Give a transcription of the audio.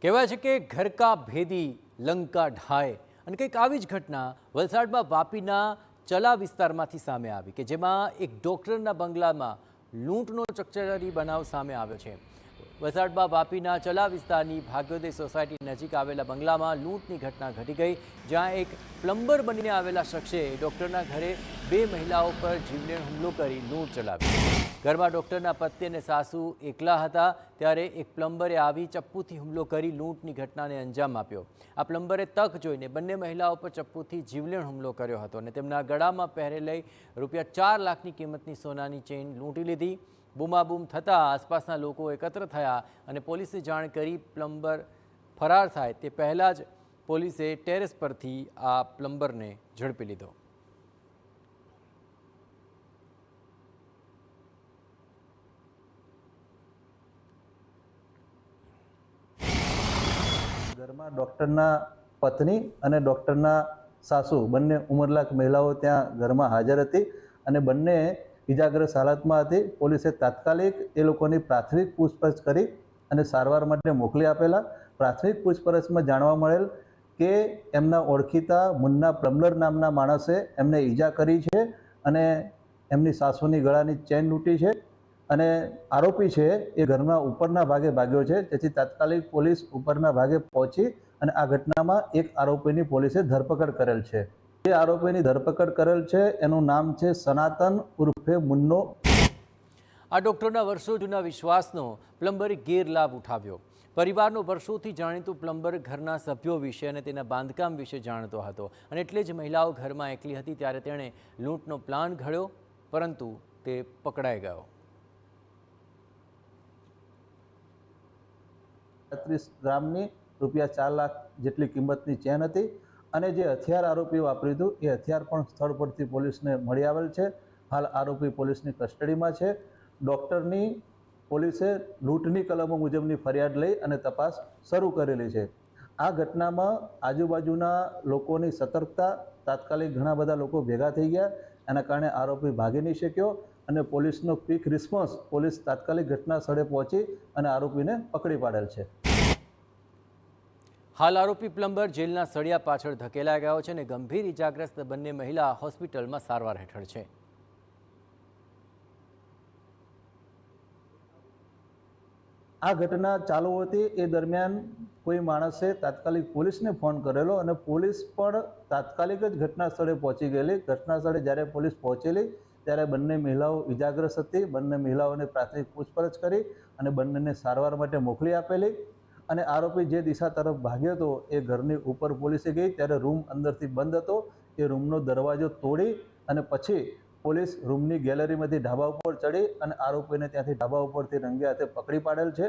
કહેવાય છે કે ઘર કા ભેદી લંકા ઢાય અને કંઈક આવી જ ઘટના વલસાડમાં વાપીના ચલા વિસ્તારમાંથી સામે આવી કે જેમાં એક ડૉક્ટરના બંગલામાં લૂંટનો ચકચારી બનાવ સામે આવ્યો છે। વલસાડમાં વાપીના ચલા વિસ્તારની ભાગ્યોદય સોસાયટી નજીક આવેલા બંગલામાં લૂંટની ઘટના ઘટી ગઈ, જ્યાં એક પ્લમ્બર બનીને આવેલા શખ્સે ડૉક્ટરના ઘરે બે મહિલાઓ પર જીવલેણ હુમલો કરી લૂંટ ચલાવી। ઘરમાં ડૉક્ટરના પતિ અને સાસુ એકલા હતા ત્યારે એક પ્લમ્બરે આવી ચપ્પુથી હુમલો કરી લૂંટની ઘટનાને અંજામ આપ્યો। આ પ્લમ્બરે તક જોઈને બંને મહિલાઓ પર ચપ્પુથી જીવલેણ હુમલો કર્યો હતો અને તેમના ગળામાં પહેરેલી ₹4 લાખની કિંમતની સોનાની ચેઇન લૂંટી લીધી। બૂમાબૂમ થતાં આસપાસના લોકો એકત્ર થયા અને પોલીસને જાણ કરી પ્લમ્બર ફરાર થાય તે પહેલાં જ પોલીસે ટેરેસ પરથી આ પ્લમ્બરને ઝડપી લીધો। ઘરમાં ડૉક્ટરના પત્ની અને ડૉક્ટરના સાસુ બંને ઉંમરલાયક મહિલાઓ ત્યાં ઘરમાં હાજર હતી અને બંને ઇજાગ્રસ્ત હાલતમાં હતી। પોલીસે તાત્કાલિક એ લોકોની પ્રાથમિક પૂછપરછ કરી અને સારવાર માટે મોકલી આપેલા। પ્રાથમિક પૂછપરછમાં જાણવા મળેલ કે એમના ઓળખીતા મુન્ના પ્લમ્બર નામના માણસે એમને ઈજા કરી છે અને એમની સાસુની ગળાની ચેન લૂંટી છે અને આરોપી છે એ ઘરના ઉપરના ભાગે ભાગ્યો છે। તેથી તાત્કાલિક પોલીસ ઉપરના ભાગે પહોંચી અને આ ઘટનામાં એક આરોપીની પોલીસે ધરપકડ કરેલ છે। જે આરોપીની ધરપકડ કરેલ છે એનું નામ છે સનાતન ઉર્ફે મુન્નો। આ ડૉક્ટરના વર્ષો જૂના વિશ્વાસનો પ્લમ્બરે ગેરલાભ ઉઠાવ્યો। પરિવારનો વર્ષોથી જાણીતું પ્લમ્બર ઘરના સભ્યો વિશે અને તેના બાંધકામ વિશે જાણતો હતો અને એટલે જ મહિલાઓ ઘરમાં એકલી હતી ત્યારે તેણે લૂંટનો પ્લાન ઘડ્યો, પરંતુ તે પકડાઈ ગયો। 35 ગ્રામની ₹4 લાખ જેટલી કિંમતની ચેન હતી અને જે હથિયાર આરોપી વાપર્યું હતું એ હથિયાર પણ સ્થળ પરથી પોલીસને મળી આવેલ છે। હાલ આરોપી પોલીસની કસ્ટડીમાં છે। ડૉક્ટરની પોલીસે લૂંટની કલમો મુજબની ફરિયાદ લઈ અને તપાસ શરૂ કરેલી છે। આ ઘટનામાં આજુબાજુના લોકોની સતર્કતા, તાત્કાલિક ઘણા બધા લોકો ભેગા થઈ ગયા, એના કારણે આરોપી ભાગી નહીં શક્યો અને પોલીસનો ક્વિક રિસ્પોન્સ પોલીસ તાત્કાલિક ઘટના સ્થળે પહોંચી અને આરોપીને પકડી પાડેલ છે। હાલ આરોપી પ્લમ્બર જેલના સળિયા પાછળ ધકેલાઈ ગયો છે અને ગંભીર ઇજાગ્રસ્ત બંને મહિલા હોસ્પિટલમાં સારવાર હેઠળ છે। આ ઘટના ચાલુ હતી એ દરમિયાન કોઈ માણસે તાત્કાલિક પોલીસને ફોન કરેલો અને પોલીસ પણ તાત્કાલિક જ ઘટના સ્થળે પહોંચી ગયેલી। ઘટના સ્થળે જ્યારે પોલીસ પહોંચેલી ત્યારે બંને મહિલાઓ ઇજાગ્રસ્ત હતી। બંને મહિલાઓને પ્રાથમિક પૂછપરછ કરી અને બંનેને સારવાર માટે મોકલી આપેલી અને આરોપી જે દિશા તરફ ભાગ્યો હતો એ ઘરની ઉપર પોલીસે ગઈ ત્યારે રૂમ અંદરથી બંધ હતો। એ રૂમનો દરવાજો તોડી અને પછી પોલીસ રૂમની ગેલેરીમાંથી ઢાબા ઉપર ચડી અને આરોપીને ત્યાંથી ઢાબા ઉપરથી રંગે હાથે પકડી પાડેલ છે।